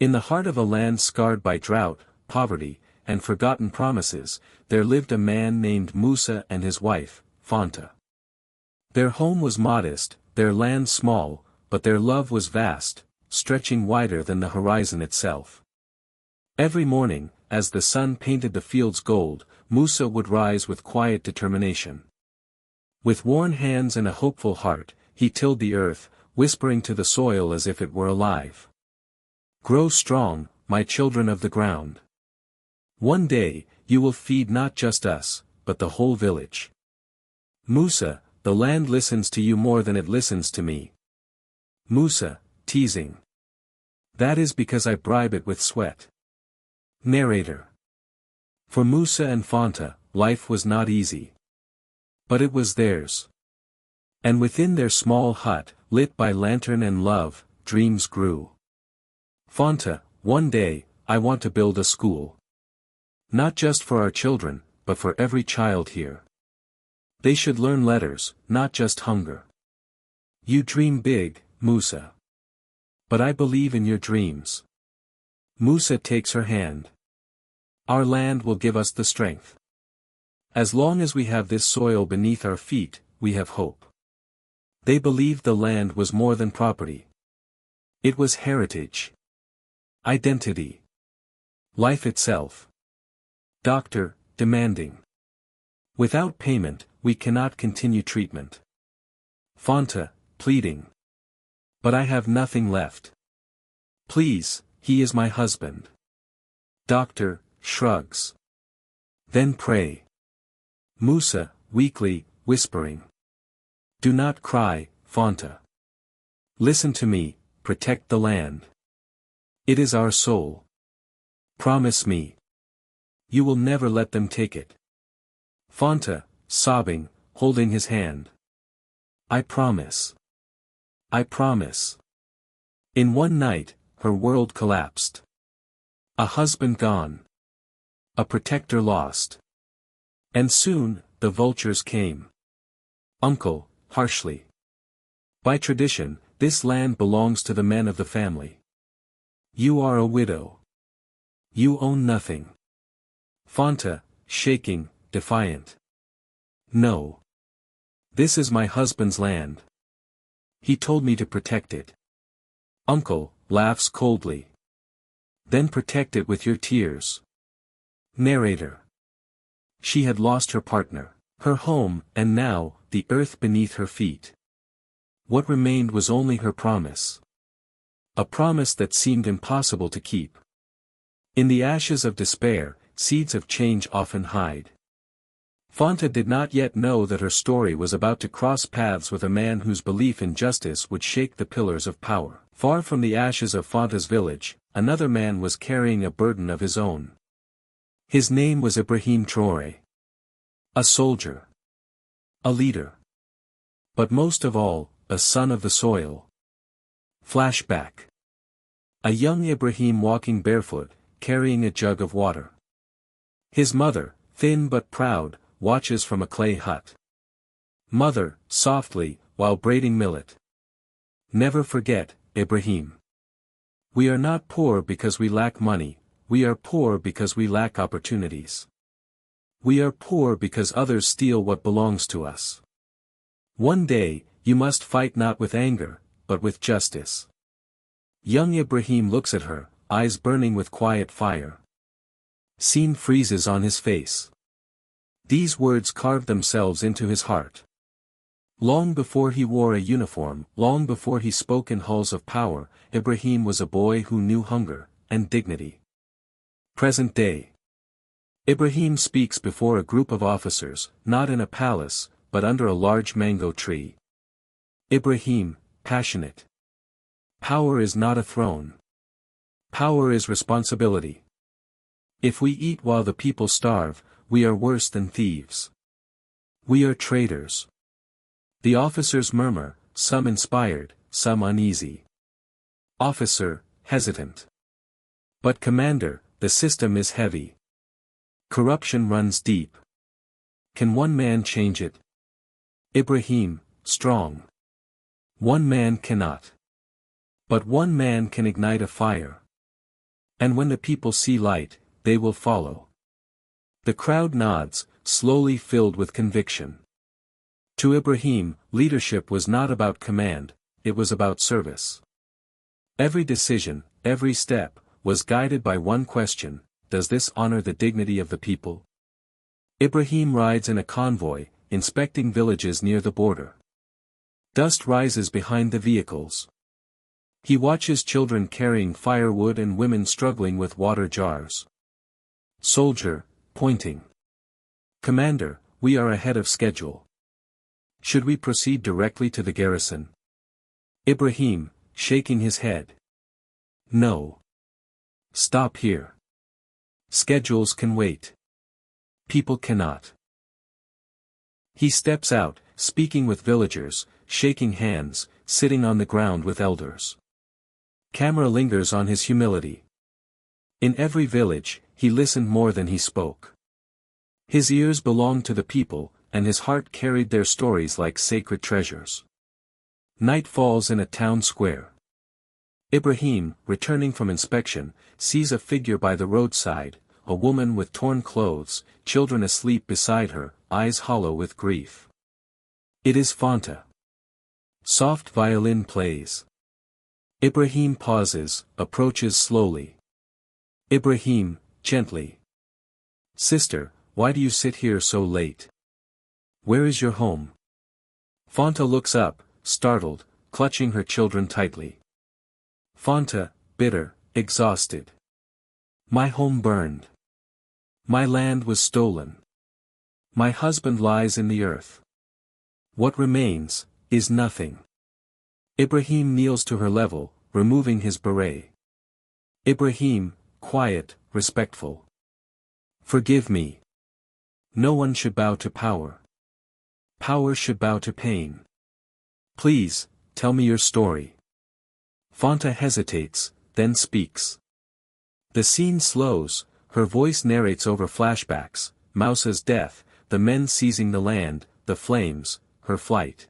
In the heart of a land scarred by drought, poverty, and forgotten promises, there lived a man named Musa and his wife, Fanta. Their home was modest, their land small, but their love was vast, stretching wider than the horizon itself. Every morning, as the sun painted the fields gold, Musa would rise with quiet determination. With worn hands and a hopeful heart, he tilled the earth, whispering to the soil as if it were alive. "Grow strong, my children of the ground. One day, you will feed not just us, but the whole village. Musa, the land listens to you more than it listens to me." Musa, teasing. "That is because I bribe it with sweat." Narrator. For Musa and Fanta, life was not easy. But it was theirs. And within their small hut, lit by lantern and love, dreams grew. "Fanta, one day, I want to build a school. Not just for our children, but for every child here. They should learn letters, not just hunger." "You dream big, Musa. But I believe in your dreams." Musa takes her hand. "Our land will give us the strength. As long as we have this soil beneath our feet, we have hope." They believed the land was more than property. It was heritage. Identity. Life itself. Doctor, demanding. "Without payment, we cannot continue treatment." Fanta, pleading. "But I have nothing left. Please, he is my husband." Doctor, shrugs. "Then pray." Musa, weakly, whispering. "Do not cry, Fanta. Listen to me, protect the land. It is our soul. Promise me. You will never let them take it." Fanta, sobbing, holding his hand. "I promise. I promise." In one night, her world collapsed. A husband gone. A protector lost. And soon, the vultures came. "Uncle," harshly. "By tradition, this land belongs to the men of the family. You are a widow. You own nothing." Fanta, shaking, defiant. "No. This is my husband's land. He told me to protect it." Uncle, laughs coldly. "Then protect it with your tears." Narrator. She had lost her partner, her home, and now, the earth beneath her feet. What remained was only her promise. A promise that seemed impossible to keep. In the ashes of despair, seeds of change often hide. Fanta did not yet know that her story was about to cross paths with a man whose belief in justice would shake the pillars of power. Far from the ashes of Fanta's village, another man was carrying a burden of his own. His name was Ibrahim Traoré. A soldier. A leader. But most of all, a son of the soil. Flashback. A young Ibrahim walking barefoot, carrying a jug of water. His mother, thin but proud, watches from a clay hut. Mother, softly, while braiding millet. "Never forget, Ibrahim. We are not poor because we lack money, we are poor because we lack opportunities. We are poor because others steal what belongs to us. One day, you must fight not with anger, but with justice." Young Ibrahim looks at her, eyes burning with quiet fire. Scene freezes on his face. These words carved themselves into his heart. Long before he wore a uniform, long before he spoke in halls of power, Ibrahim was a boy who knew hunger and dignity. Present day. Ibrahim speaks before a group of officers, not in a palace, but under a large mango tree. Ibrahim, passionate. Power is not a throne. Power is responsibility. If we eat while the people starve, we are worse than thieves. We are traitors. The officers murmur, some inspired, some uneasy. Officer, hesitant. But commander, the system is heavy. Corruption runs deep. Can one man change it? Ibrahim, strong. One man cannot. But one man can ignite a fire. And when the people see light, they will follow. The crowd nods, slowly filled with conviction. To Ibrahim, leadership was not about command, it was about service. Every decision, every step, was guided by one question: does this honor the dignity of the people? Ibrahim rides in a convoy, inspecting villages near the border. Dust rises behind the vehicles. He watches children carrying firewood and women struggling with water jars. Soldier, pointing. Commander, we are ahead of schedule. Should we proceed directly to the garrison? Ibrahim, shaking his head. No. Stop here. Schedules can wait. People cannot. He steps out, speaking with villagers, shaking hands, sitting on the ground with elders. Camera lingers on his humility. In every village, he listened more than he spoke. His ears belonged to the people, and his heart carried their stories like sacred treasures. Night falls in a town square. Ibrahim, returning from inspection, sees a figure by the roadside, a woman with torn clothes, children asleep beside her, eyes hollow with grief. It is Fanta. Soft violin plays. Ibrahim pauses, approaches slowly. Ibrahim, gently. Sister, why do you sit here so late? Where is your home? Fanta looks up, startled, clutching her children tightly. Fanta, bitter, exhausted. My home burned. My land was stolen. My husband lies in the earth. What remains, is nothing. Ibrahim kneels to her level, removing his beret. Ibrahim, quiet, respectful. Forgive me. No one should bow to power. Power should bow to pain. Please, tell me your story. Fanta hesitates, then speaks. The scene slows, her voice narrates over flashbacks: Mousa's death, the men seizing the land, the flames, her flight.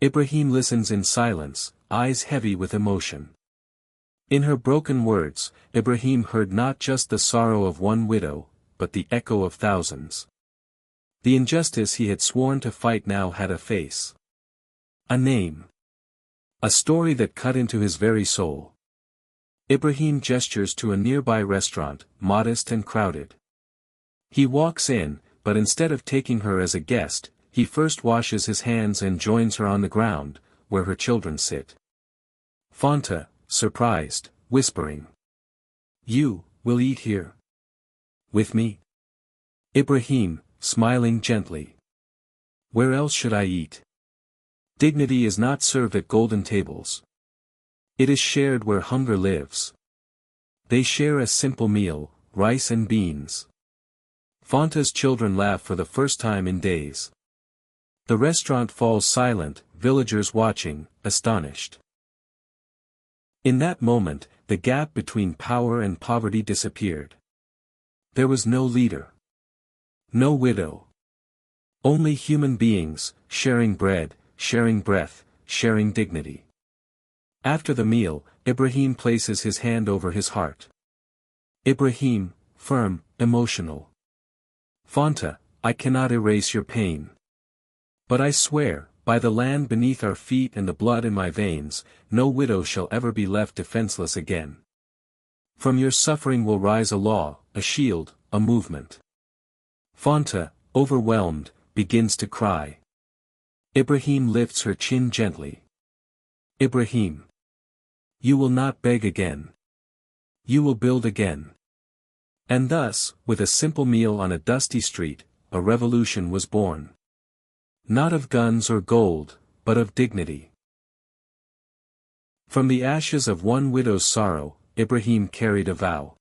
Ibrahim listens in silence, eyes heavy with emotion. In her broken words, Ibrahim heard not just the sorrow of one widow, but the echo of thousands. The injustice he had sworn to fight now had a face. A name. A story that cut into his very soul. Ibrahim gestures to a nearby restaurant, modest and crowded. He walks in, but instead of taking her as a guest, he first washes his hands and joins her on the ground, where her children sit. Fanta, surprised, whispering. You, will eat here? With me? Ibrahim, smiling gently. Where else should I eat? Dignity is not served at golden tables. It is shared where hunger lives. They share a simple meal, rice and beans. Fanta's children laugh for the first time in days. The restaurant falls silent, villagers watching, astonished. In that moment, the gap between power and poverty disappeared. There was no leader. No widow. Only human beings, sharing bread, sharing breath, sharing dignity. After the meal, Ibrahim places his hand over his heart. Ibrahim, firm, emotional. Fanta, I cannot erase your pain. But I swear, by the land beneath our feet and the blood in my veins, no widow shall ever be left defenseless again. From your suffering will rise a law, a shield, a movement. Fanta, overwhelmed, begins to cry. Ibrahim lifts her chin gently. Ibrahim. You will not beg again. You will build again. And thus, with a simple meal on a dusty street, a revolution was born. Not of guns or gold, but of dignity. From the ashes of one widow's sorrow, Ibrahim carried a vow.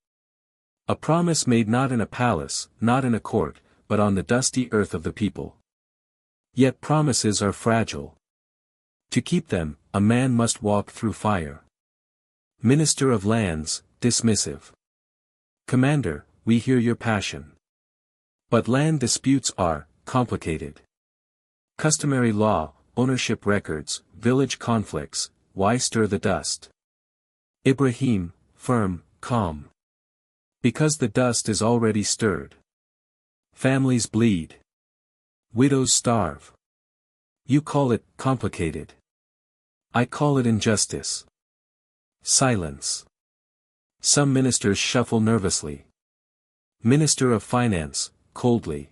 A promise made not in a palace, not in a court, but on the dusty earth of the people. Yet promises are fragile. To keep them, a man must walk through fire. Minister of Lands, dismissive. Commander, we hear your passion. But land disputes are complicated. Customary law, ownership records, village conflicts, why stir the dust? Ibrahim, firm, calm. Because the dust is already stirred. Families bleed. Widows starve. You call it complicated. I call it injustice. Silence. Some ministers shuffle nervously. Minister of Finance, coldly.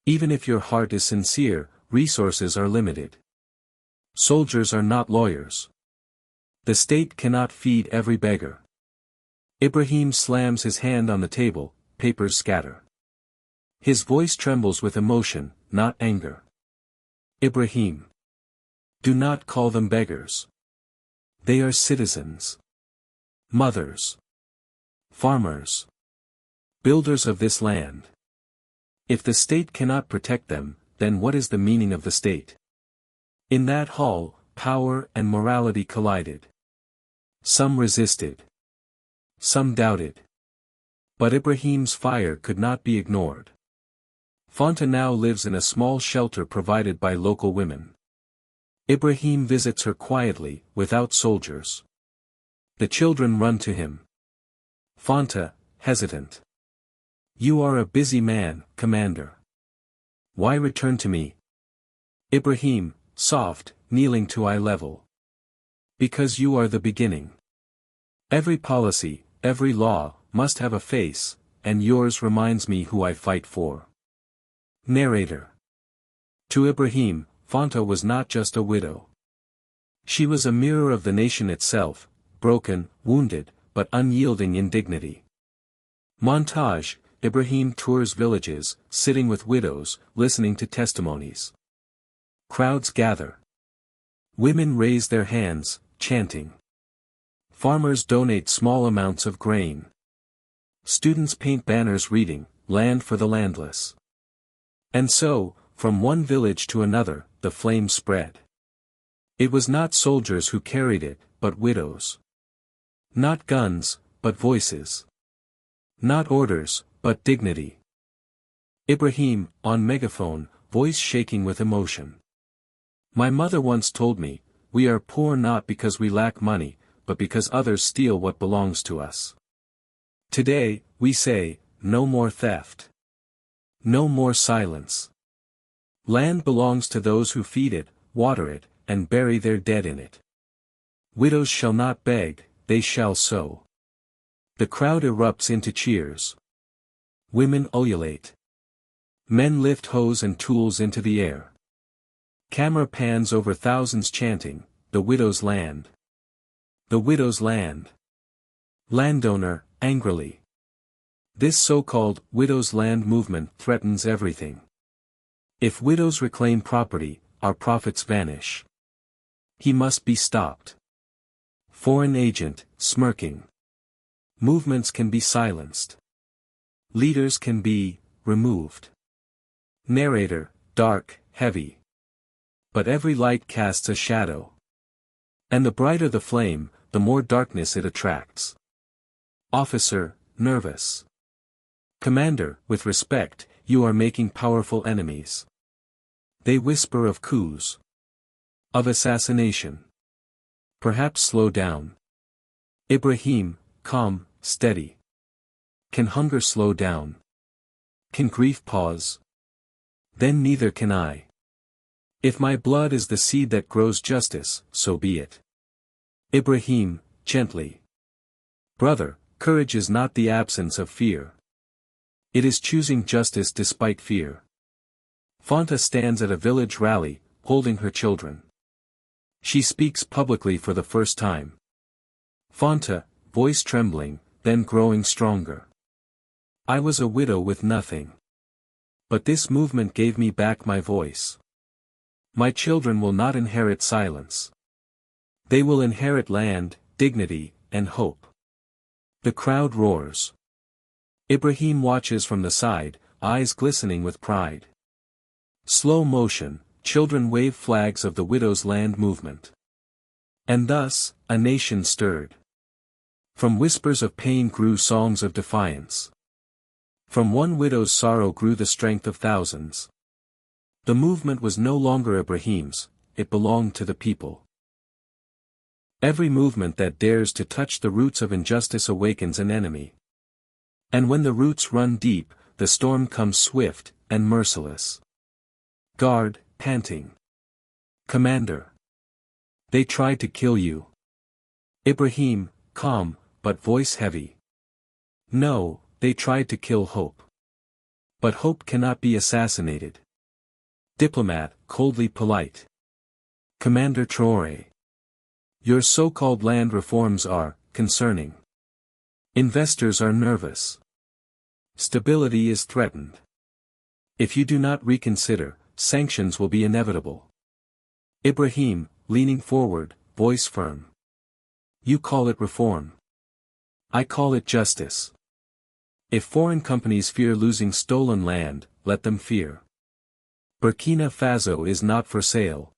Even if your heart is sincere, resources are limited. Soldiers are not lawyers. The state cannot feed every beggar. Ibrahim slams his hand on the table, papers scatter. His voice trembles with emotion, not anger. Ibrahim. Do not call them beggars. They are citizens. Mothers. Farmers. Builders of this land. If the state cannot protect them, then what is the meaning of the state? In that hall, power and morality collided. Some resisted. Some doubted. But Ibrahim's fire could not be ignored. Fanta now lives in a small shelter provided by local women. Ibrahim visits her quietly, without soldiers. The children run to him. Fanta, hesitant. You are a busy man, Commander. Why return to me? Ibrahim, soft, kneeling to eye level. Because you are the beginning. Every policy, every law, must have a face, and yours reminds me who I fight for. Narrator. To Ibrahim, Fanta was not just a widow. She was a mirror of the nation itself, broken, wounded, but unyielding in dignity. Montage, Ibrahim tours villages, sitting with widows, listening to testimonies. Crowds gather. Women raise their hands, chanting. Farmers donate small amounts of grain. Students paint banners reading, "Land for the landless." And so, from one village to another, the flame spread. It was not soldiers who carried it, but widows. Not guns, but voices. Not orders, but dignity. Ibrahim, on megaphone, voice shaking with emotion. My mother once told me, we are poor not because we lack money, but because others steal what belongs to us. Today, we say, no more theft. No more silence. Land belongs to those who feed it, water it, and bury their dead in it. Widows shall not beg, they shall sow. The crowd erupts into cheers. Women ululate. Men lift hoes and tools into the air. Camera pans over thousands chanting, the widow's land. The widow's land. Landowner, angrily. This so-called widow's land movement threatens everything. If widows reclaim property, our profits vanish. He must be stopped. Foreign agent, smirking. Movements can be silenced. Leaders can be removed. Narrator, dark, heavy. But every light casts a shadow. And the brighter the flame, the more darkness it attracts. Officer, nervous. Commander, with respect, you are making powerful enemies. They whisper of coups. Of assassination. Perhaps slow down. Ibrahim, calm, steady. Can hunger slow down? Can grief pause? Then neither can I. If my blood is the seed that grows justice, so be it. Ibrahim, gently. Brother, courage is not the absence of fear. It is choosing justice despite fear. Fanta stands at a village rally, holding her children. She speaks publicly for the first time. Fanta, voice trembling, then growing stronger. I was a widow with nothing. But this movement gave me back my voice. My children will not inherit silence. They will inherit land, dignity, and hope. The crowd roars. Ibrahim watches from the side, eyes glistening with pride. Slow motion, children wave flags of the widow's land movement. And thus, a nation stirred. From whispers of pain grew songs of defiance. From one widow's sorrow grew the strength of thousands. The movement was no longer Ibrahim's, it belonged to the people. Every movement that dares to touch the roots of injustice awakens an enemy. And when the roots run deep, the storm comes swift and merciless. Guard, panting. Commander. They tried to kill you. Ibrahim, calm, but voice heavy. No, they tried to kill hope. But hope cannot be assassinated. Diplomat, coldly polite. Commander Traoré. Your so-called land reforms are concerning. Investors are nervous. Stability is threatened. If you do not reconsider, sanctions will be inevitable. Ibrahim, leaning forward, voice firm. You call it reform. I call it justice. If foreign companies fear losing stolen land, let them fear. Burkina Faso is not for sale.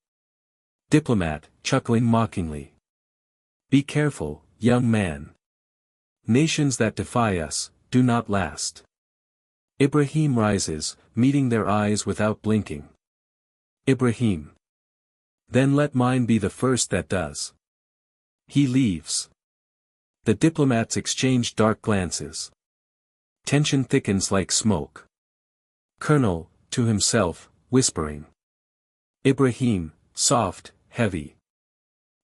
Diplomat, chuckling mockingly. Be careful, young man. Nations that defy us, do not last. Ibrahim rises, meeting their eyes without blinking. Ibrahim. Then let mine be the first that does. He leaves. The diplomats exchange dark glances. Tension thickens like smoke. Colonel, to himself, whispering. Ibrahim, soft, heavy.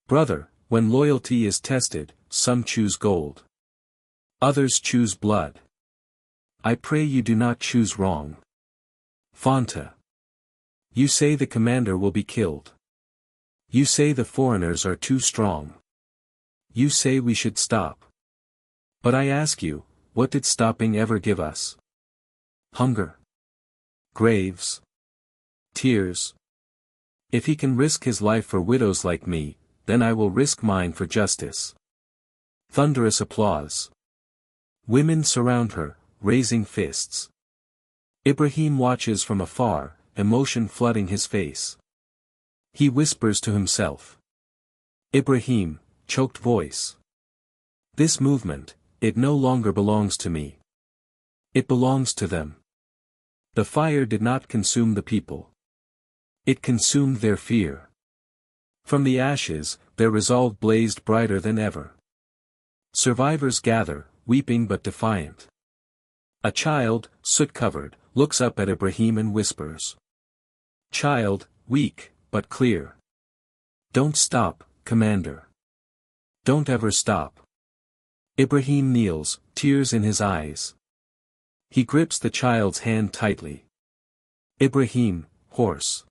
Brother, when loyalty is tested, some choose gold. Others choose blood. I pray you do not choose wrong. Fanta. You say the commander will be killed. You say the foreigners are too strong. You say we should stop. But I ask you, what did stopping ever give us? Hunger. Graves. Tears. If he can risk his life for widows like me, then I will risk mine for justice. Thunderous applause. Women surround her, raising fists. Ibrahim watches from afar, emotion flooding his face. He whispers to himself. Ibrahim, choked voice. This movement, it no longer belongs to me. It belongs to them. The fire did not consume the people. It consumed their fear. From the ashes, their resolve blazed brighter than ever. Survivors gather, weeping but defiant. A child, soot-covered, looks up at Ibrahim and whispers. Child, weak, but clear. Don't stop, Commander. Don't ever stop. Ibrahim kneels, tears in his eyes. He grips the child's hand tightly. Ibrahim, hoarse.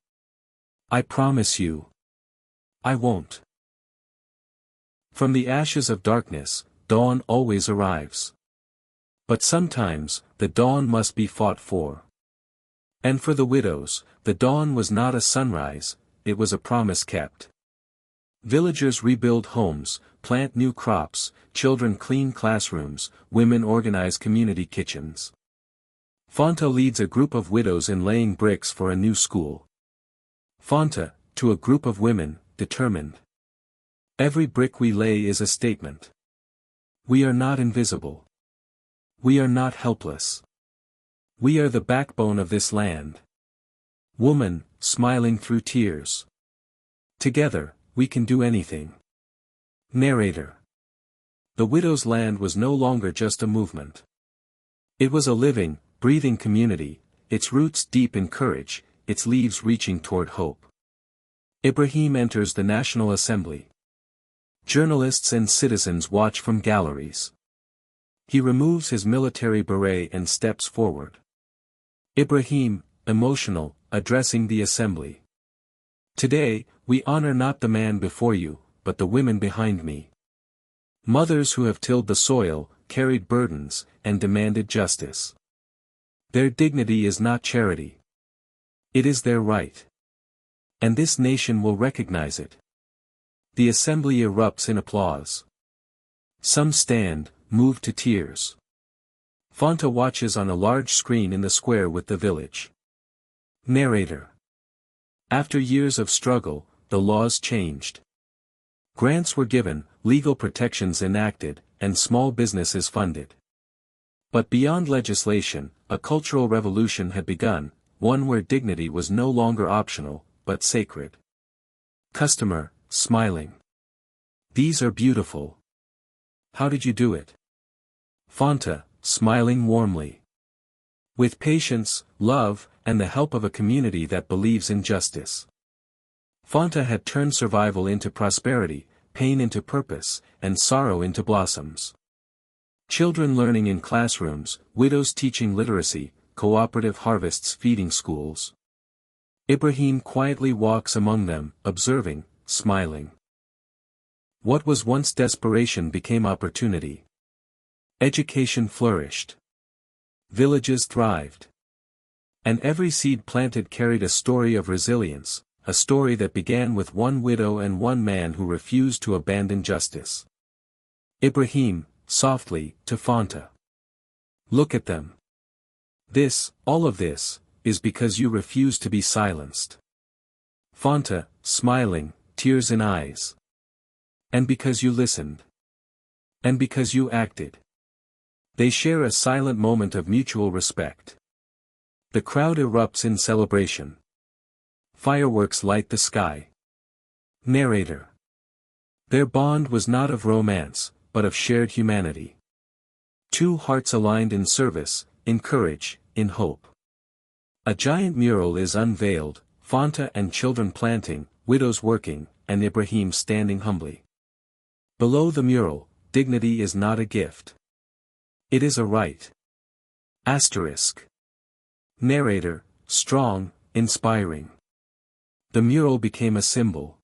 I promise you. I won't. From the ashes of darkness, dawn always arrives. But sometimes, the dawn must be fought for. And for the widows, the dawn was not a sunrise, it was a promise kept. Villagers rebuild homes, plant new crops, children clean classrooms, women organize community kitchens. Fanta leads a group of widows in laying bricks for a new school. Fanta, to a group of women, determined. Every brick we lay is a statement. We are not invisible. We are not helpless. We are the backbone of this land. Woman, smiling through tears. Together, we can do anything. Narrator. The widow's land was no longer just a movement. It was a living, breathing community, its roots deep in courage, its leaves reaching toward hope. Ibrahim enters the National Assembly. Journalists and citizens watch from galleries. He removes his military beret and steps forward. Ibrahim, emotional, addressing the assembly. Today, we honor not the man before you, but the women behind me. Mothers who have tilled the soil, carried burdens, and demanded justice. Their dignity is not charity. It is their right. And this nation will recognize it. The assembly erupts in applause. Some stand, moved to tears. Fanta watches on a large screen in the square with the village. Narrator. After years of struggle, the laws changed. Grants were given, legal protections enacted, and small businesses funded. But beyond legislation, a cultural revolution had begun, one where dignity was no longer optional, but sacred. Customer, smiling. These are beautiful. How did you do it? Fanta, smiling warmly. With patience, love, and the help of a community that believes in justice. Fanta had turned survival into prosperity, pain into purpose, and sorrow into blossoms. Children learning in classrooms, widows teaching literacy, cooperative harvests feeding schools. Ibrahim quietly walks among them, observing, smiling. What was once desperation became opportunity. Education flourished. Villages thrived. And every seed planted carried a story of resilience, a story that began with one widow and one man who refused to abandon justice. Ibrahim, softly, to Fanta. Look at them. All of this, is because you refuse to be silenced. Fanta, smiling, tears in eyes. And because you listened. And because you acted. They share a silent moment of mutual respect. The crowd erupts in celebration. Fireworks light the sky. Narrator. Their bond was not of romance, but of shared humanity. Two hearts aligned in service, in courage, in hope. A giant mural is unveiled, Fanta and children planting, widows working, and Ibrahim standing humbly. Below the mural, dignity is not a gift. It is a right. Asterisk. Narrator, strong, inspiring. The mural became a symbol.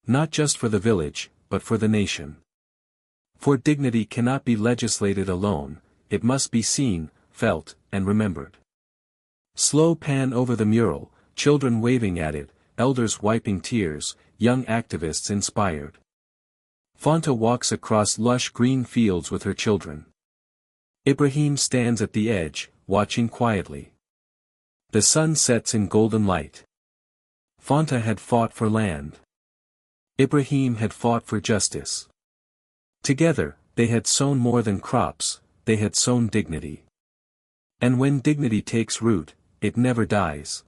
Not just for the village, but for the nation. For dignity cannot be legislated alone, it must be seen, felt, and remembered. Slow pan over the mural, children waving at it, elders wiping tears, young activists inspired. Fanta walks across lush green fields with her children. Ibrahim stands at the edge, watching quietly. The sun sets in golden light. Fanta had fought for land. Ibrahim had fought for justice. Together, they had sown more than crops, they had sown dignity. And when dignity takes root, it never dies.